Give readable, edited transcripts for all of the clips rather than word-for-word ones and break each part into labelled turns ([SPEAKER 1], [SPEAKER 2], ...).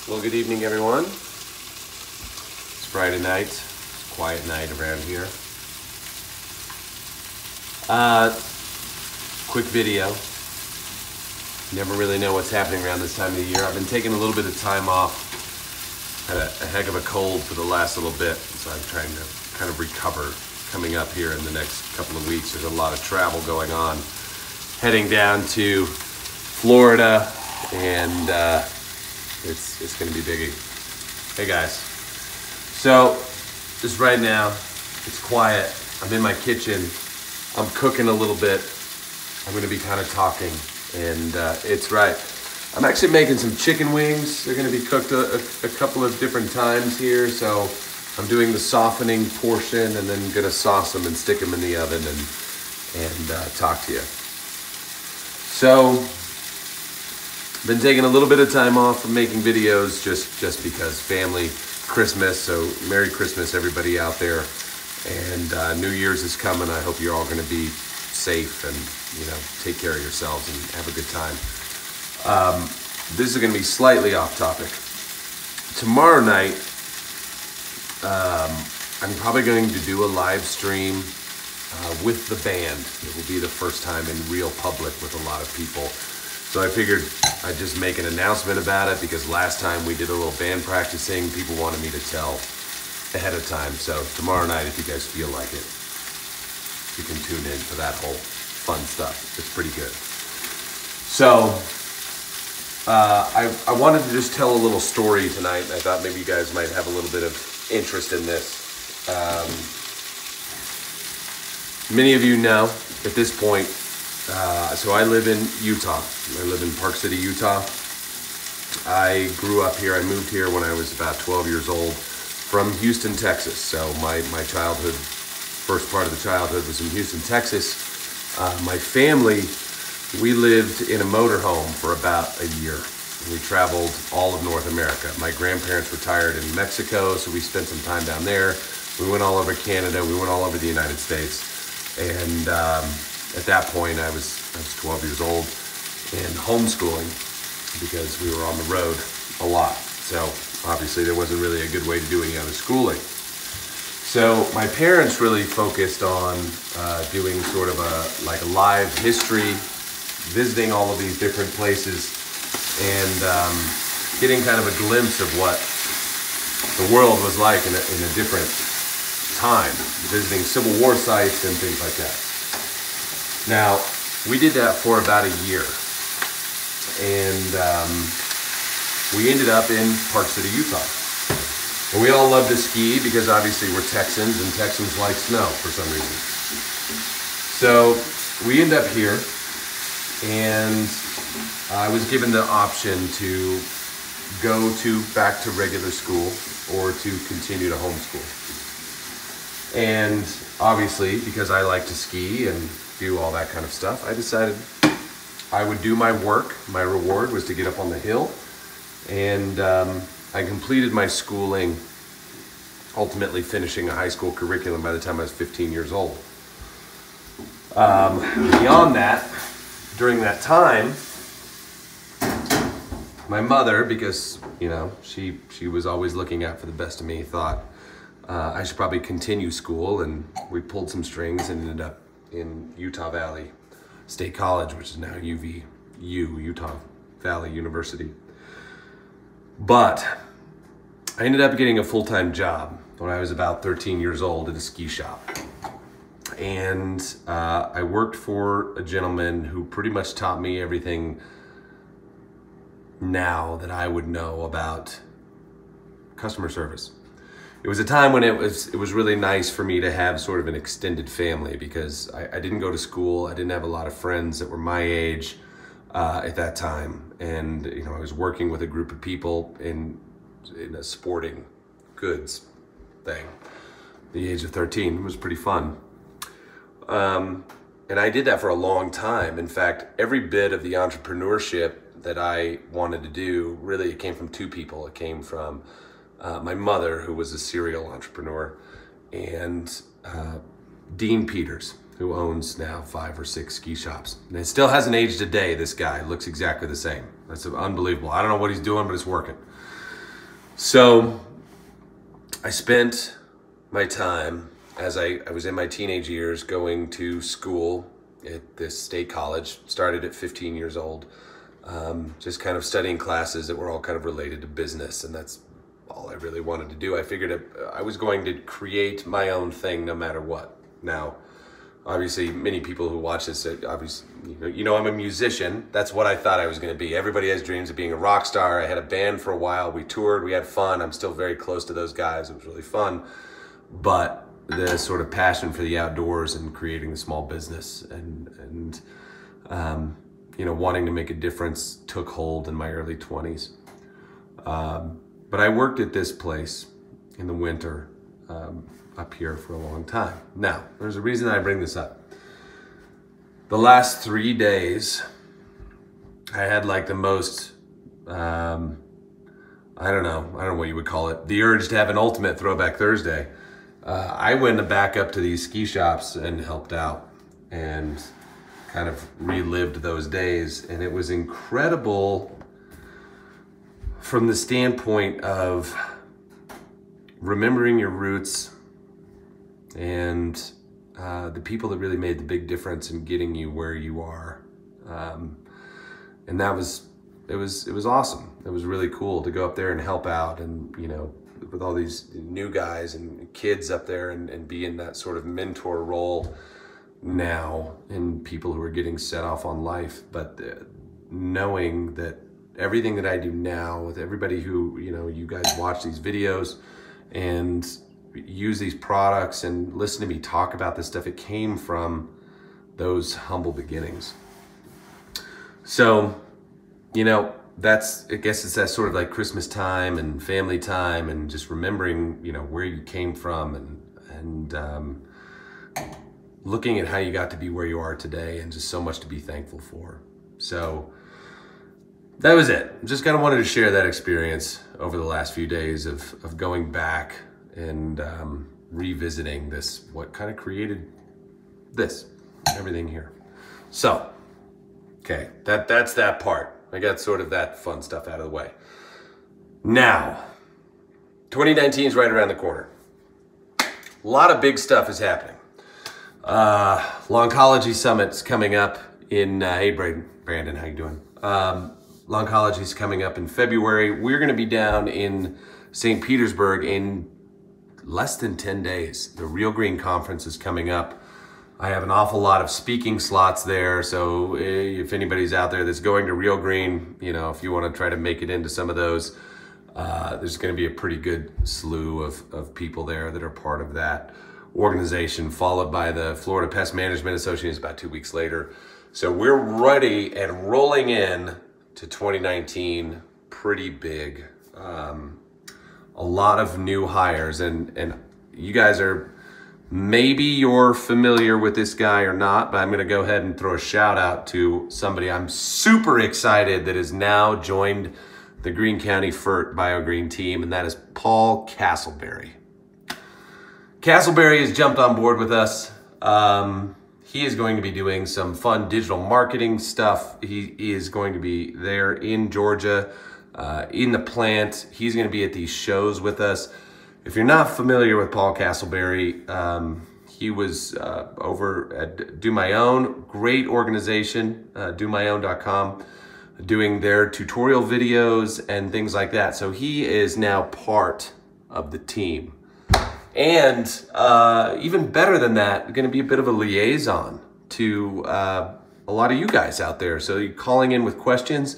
[SPEAKER 1] Well, good evening, everyone. It's Friday night. It's a quiet night around here. Quick video. Never really know what's happening around this time of the year. I've been taking a little bit of time off. Had a heck of a cold for the last little bit, so I'm trying to kind of recover coming up here in the next couple of weeks. There's a lot of travel going on. Heading down to Florida, and it's going to be biggie. Hey guys. So, just right now, it's quiet. I'm in my kitchen. I'm cooking a little bit. I'm going to be kind of talking, and it's right. I'm actually making some chicken wings. They're going to be cooked a couple of different times here, so I'm doing the softening portion and then going to sauce them and stick them in the oven and talk to you. So, been taking a little bit of time off from making videos just because family, Christmas, so Merry Christmas everybody out there. And New Year's is coming. I hope you're all going to be safe and, take care of yourselves and have a good time. This is going to be slightly off topic. Tomorrow night, I'm probably going to do a live stream with the band. It will be the first time in real public with a lot of people. So I figured I'd just make an announcement about it because last time we did a little band practicing, people wanted me to tell ahead of time. So tomorrow night, if you guys feel like it, you can tune in for that whole fun stuff. It's pretty good. So I wanted to just tell a little story tonight. I thought maybe you guys might have a little bit of interest in this. Many of you know at this point, so I live in Utah. I live in Park City, Utah. I grew up here. I moved here when I was about 12 years old from Houston, Texas. So my childhood, first part of the childhood was in Houston, Texas. My family, we lived in a motorhome for about a year. We traveled all of North America. My grandparents retired in Mexico, so we spent some time down there. We went all over Canada. We went all over the United States. And at that point, I was 12 years old and homeschooling because we were on the road a lot. So obviously there wasn't really a good way to do any other schooling. So my parents really focused on doing sort of a live history, visiting all of these different places and getting kind of a glimpse of what the world was like in a different time, visiting Civil War sites and things like that. Now, we did that for about a year, and we ended up in Park City, Utah. And we all love to ski because obviously we're Texans, and Texans like snow for some reason. So we end up here, and I was given the option to go back to regular school or to continue to homeschool. And obviously, because I like to ski and do all that kind of stuff, I decided I would do my work. My reward was to get up on the hill, and I completed my schooling, ultimately finishing a high school curriculum by the time I was 15 years old. Beyond that, during that time, my mother, because she was always looking out for the best of me, thought I should probably continue school, and we pulled some strings and ended up in Utah Valley State College, which is now UVU, Utah Valley University. But I ended up getting a full-time job when I was about 13 years old at a ski shop. And I worked for a gentleman who pretty much taught me everything now that I would know about customer service. It was a time when it was really nice for me to have sort of an extended family because I didn't go to school. I didn't have a lot of friends that were my age at that time. And, I was working with a group of people in a sporting goods thing. At the age of 13, it was pretty fun. And I did that for a long time. In fact, every bit of the entrepreneurship that I wanted to do, really, it came from two people. It came from my mother, who was a serial entrepreneur, and Dean Peters, who owns now 5 or 6 ski shops. And it still hasn't aged a day, this guy. Looks exactly the same. That's unbelievable. I don't know what he's doing, but it's working. So I spent my time as I was in my teenage years going to school at this state college. Started at 15 years old, just kind of studying classes that were all kind of related to business, and that's all I really wanted to do. I figured I was going to create my own thing no matter what. Now, obviously, many people who watch this, obviously, I'm a musician. That's what I thought I was going to be. Everybody has dreams of being a rock star. I had a band for a while. We toured. We had fun. I'm still very close to those guys. It was really fun. But the sort of passion for the outdoors and creating a small business and wanting to make a difference took hold in my early 20s. But I worked at this place in the winter up here for a long time. Now, there's a reason I bring this up. The last 3 days, I had like the most, I don't know what you would call it, the urge to have an ultimate Throwback Thursday. I went back up to these ski shops and helped out and kind of relived those days. And it was incredible from the standpoint of remembering your roots and the people that really made the big difference in getting you where you are. And it was awesome. It was really cool to go up there and help out and, with all these new guys and kids up there and be in that sort of mentor role now in people who are getting set off on life. But knowing that everything that I do now with everybody who, you guys watch these videos and use these products and listen to me talk about this stuff, it came from those humble beginnings. So, I guess it's that sort of like Christmas time and family time and just remembering, where you came from and looking at how you got to be where you are today and just so much to be thankful for. So that was it. Just kind of wanted to share that experience over the last few days of going back and revisiting this, what kind of created this, everything here. So, okay, that's that part. I got sort of that fun stuff out of the way. Now, 2019 is right around the corner. A lot of big stuff is happening. Longology Summit's coming up in, hey Brandon, how you doing? Longology's coming up in February. We're gonna be down in St. Petersburg in less than 10 days. The Real Green Conference is coming up. I have an awful lot of speaking slots there, so if anybody's out there that's going to Real Green, if you want to try to make it into some of those, there's going to be a pretty good slew of people there that are part of that organization, followed by the Florida Pest Management Association about 2 weeks later. So we're ready and rolling in to 2019 pretty big. A lot of new hires, and you guys are, maybe you're familiar with this guy or not, but I'm going to go ahead and throw a shout out to somebody I'm super excited that has now joined the Greene County FERT BioGreen team, and that is Paul Castleberry. Castleberry has jumped on board with us. He is going to be doing some fun digital marketing stuff. He is going to be there in Georgia, in the plant. He's going to be at these shows with us. If you're not familiar with Paul Castleberry, he was over at Do My Own, great organization, domyown.com, doing their tutorial videos and things like that. So he is now part of the team. And even better than that, going to be a bit of a liaison to a lot of you guys out there. So you're calling in with questions,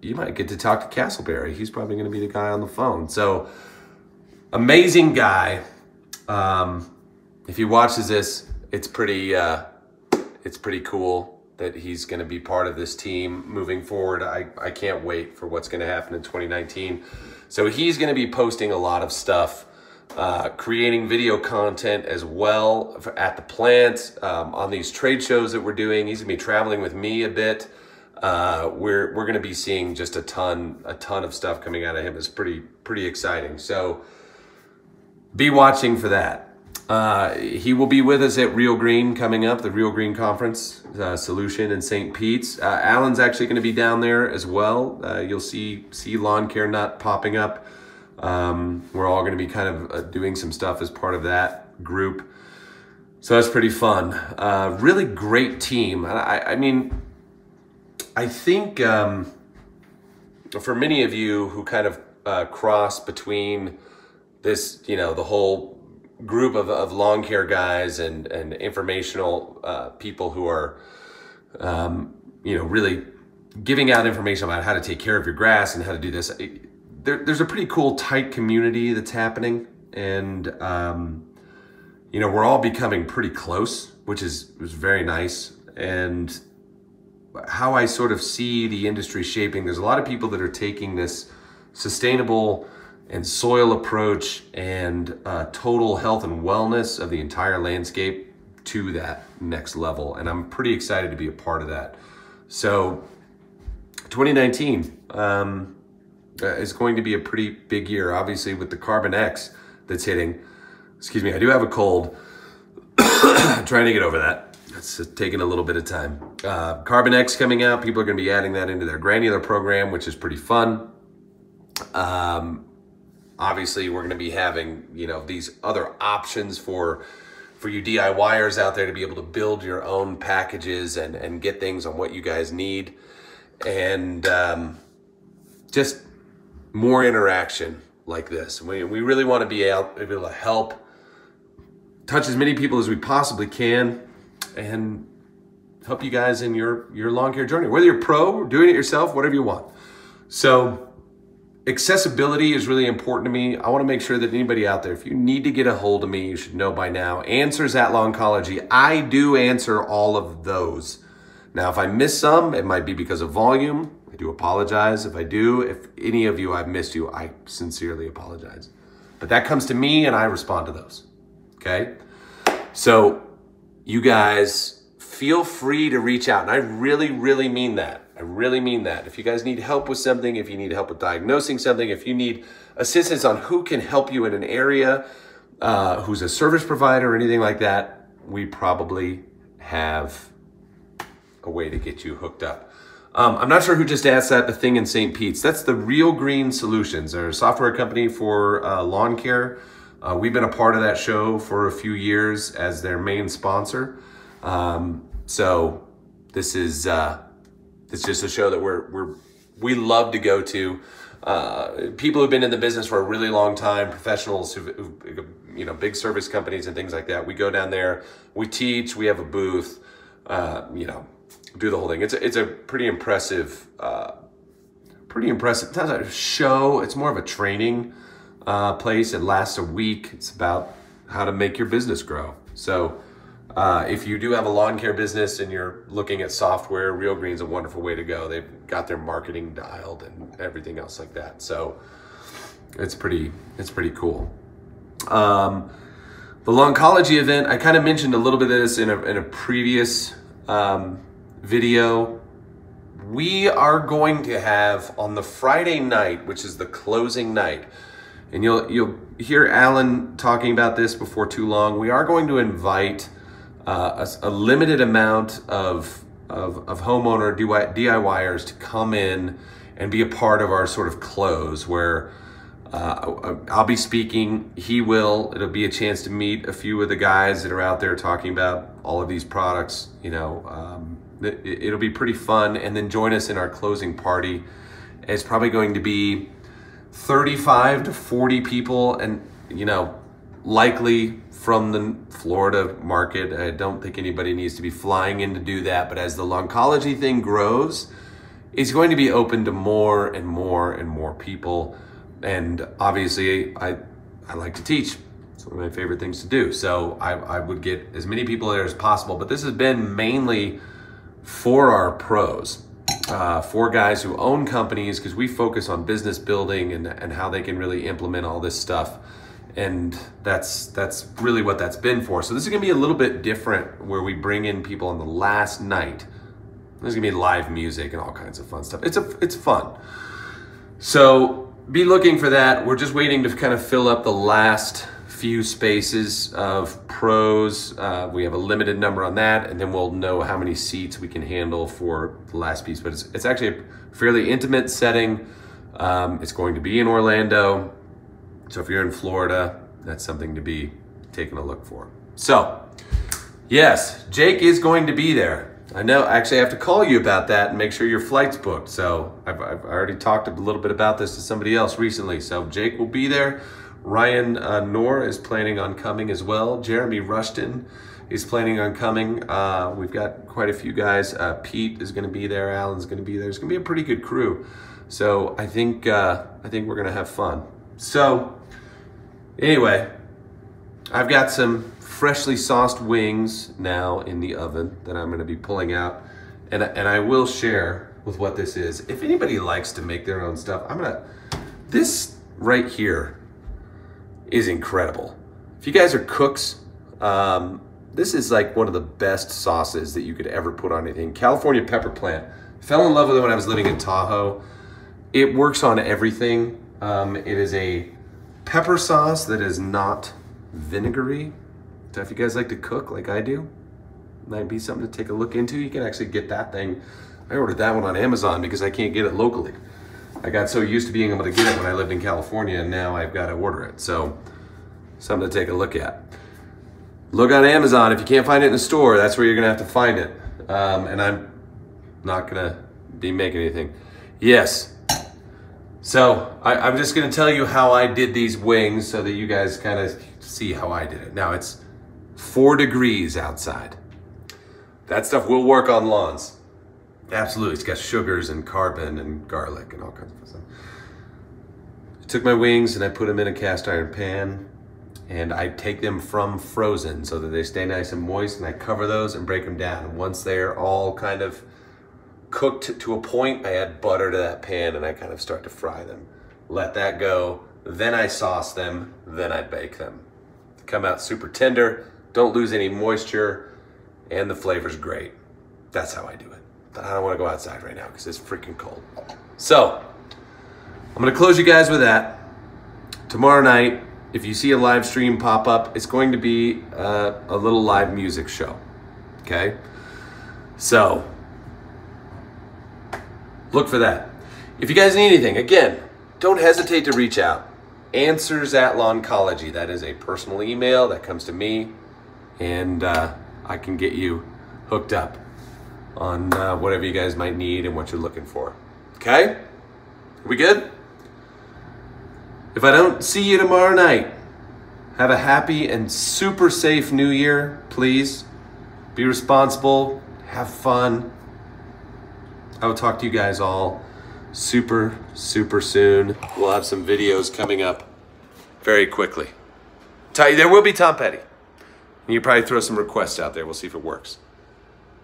[SPEAKER 1] you might get to talk to Castleberry. He's probably going to be the guy on the phone. So amazing guy. If he watches this, it's pretty cool that he's going to be part of this team moving forward. I can't wait for what's going to happen in 2019. So he's going to be posting a lot of stuff, creating video content as well at the plant, on these trade shows that we're doing. He's going to be traveling with me a bit. We're going to be seeing just a ton of stuff coming out of him. It's pretty exciting. So be watching for that. He will be with us at Real Green coming up, the Real Green Conference Solution in St. Pete's. Alan's actually going to be down there as well. You'll see Lawn Care Nut popping up We're all going to be kind of doing some stuff as part of that group. So that's pretty fun. Really great team. I mean, I think for many of you who kind of cross between this, you know, the whole group of lawn care guys and informational people who are, you know, really giving out information about how to take care of your grass and how to do this. There's a pretty cool, tight community that's happening. And, you know, we're all becoming pretty close, which is very nice. And how I sort of see the industry shaping, there's a lot of people that are taking this sustainable and soil approach and total health and wellness of the entire landscape to that next level. And I'm pretty excited to be a part of that. So 2019 is going to be a pretty big year, obviously, with the Carbon X that's hitting. Excuse me, I do have a cold. Trying to get over that. It's taking a little bit of time. Carbon X coming out. People are going to be adding that into their granular program, which is pretty fun. Obviously, we're going to be having, you know, these other options for you DIYers out there to be able to build your own packages and get things on what you guys need. And just more interaction like this. We really want to be able to help touch as many people as we possibly can and help you guys in your lawn care journey, whether you're pro, doing it yourself, whatever you want. So accessibility is really important to me. I want to make sure that anybody out there, if you need to get a hold of me, you should know by now, answers@Lawncology. I do answer all of those. Now, if I miss some, it might be because of volume. I do apologize. If I do, if any of you I've missed you, I sincerely apologize. But that comes to me and I respond to those. Okay? So you guys feel free to reach out. And I really, really mean that. I really mean that. If you guys need help with something, if you need help with diagnosing something, if you need assistance on who can help you in an area, who's a service provider or anything like that, we probably have a way to get you hooked up. I'm not sure who just asked that, the thing in St. Pete's. That's the Real Green Solutions. They're a software company for lawn care. We've been a part of that show for a few years as their main sponsor. So this is it's just a show that we love to go to. People who've been in the business for a really long time, professionals who you know, big service companies and things like that. We go down there, we teach, we have a booth, you know, do the whole thing. It's a pretty impressive. It's not a show. It's more of a training place. It lasts a week. It's about how to make your business grow. So if you do have a lawn care business and you're looking at software, Real Green's a wonderful way to go. They've got their marketing dialed and everything else like that. So it's pretty cool. The Lawncology event, I kind of mentioned a little bit of this in a previous video. We are going to have on the Friday night, which is the closing night, and you'll hear Alan talking about this before too long. We are going to invite a limited amount of homeowner DIYers to come in and be a part of our sort of close, where I'll be speaking. It'll be a chance to meet a few of the guys that are out there talking about all of these products. You know, it'll be pretty fun. And then join us in our closing party. It's probably going to be 35 to 40 people, and, you know, likely from the Florida market. I don't think anybody needs to be flying in to do that. But as the Lawncology thing grows, it's going to be open to more and more and more people. And obviously, I like to teach. It's one of my favorite things to do. So I would get as many people there as possible. But this has been mainly for our pros, for guys who own companies, because we focus on business building and how they can really implement all this stuff. And that's really what that's been for. So this is gonna be a little bit different, where we bring in people on the last night. There's gonna be live music and all kinds of fun stuff. It's fun. So be looking for that. We're just waiting to kind of fill up the last few spaces of pros. We have a limited number on that, and then we'll know how many seats we can handle for the last piece. But it's actually a fairly intimate setting. It's going to be in Orlando. So if you're in Florida, that's something to be taking a look for. So, yes, Jake is going to be there. I know, actually I have to call you about that and make sure your flight's booked. So I've already talked a little bit about this to somebody else recently. So Jake will be there. Ryan Knorr is planning on coming as well. Jeremy Rushton is planning on coming. We've got quite a few guys. Pete is gonna be there, Alan's gonna be there. It's gonna be a pretty good crew. So I think we're gonna have fun. So anyway, I've got some freshly sauced wings now in the oven that I'm gonna be pulling out. And I will share with what this is. If anybody likes to make their own stuff, this right here is incredible. If you guys are cooks, this is like one of the best sauces that you could ever put on anything. California pepper plant. Fell in love with it when I was living in Tahoe. It works on everything. It is a pepper sauce that is not vinegary. So if you guys like to cook like I do, might be something to take a look into. You can actually get that thing. I ordered that one on Amazon because I can't get it locally. I got so used to being able to get it when I lived in California, and now I've got to order it. So something to take a look at. Look on Amazon. If you can't find it in the store, that's where you're gonna have to find it. And I'm not gonna be making anything. Yes. So I'm just gonna tell you how I did these wings so that you guys kind of see how I did it. Now it's 4 degrees outside. That stuff will work on lawns. Absolutely, it's got sugars and carbon and garlic and all kinds of stuff. I took my wings and I put them in a cast iron pan, and I take them from frozen so that they stay nice and moist, and I cover those and break them down. And once they're all kind of cooked to a point, I add butter to that pan and I kind of start to fry them. Let that go, then I sauce them, then I bake them. They come out super tender, don't lose any moisture, and the flavor's great. That's how I do it. But I don't want to go outside right now because it's freaking cold. So, I'm gonna close you guys with that. Tomorrow night, if you see a live stream pop up, it's going to be a little live music show, okay? So, look for that. If you guys need anything, again, don't hesitate to reach out. Answers@Lawncology. That is a personal email that comes to me, and I can get you hooked up on whatever you guys might need and what you're looking for. Okay? We good? If I don't see you tomorrow night, have a happy and super safe New Year, please. Be responsible, have fun. I will talk to you guys all super soon. We'll have some videos coming up very quickly. There will be Tom Petty. And you probably throw some requests out there. We'll see if it works.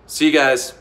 [SPEAKER 1] See you guys.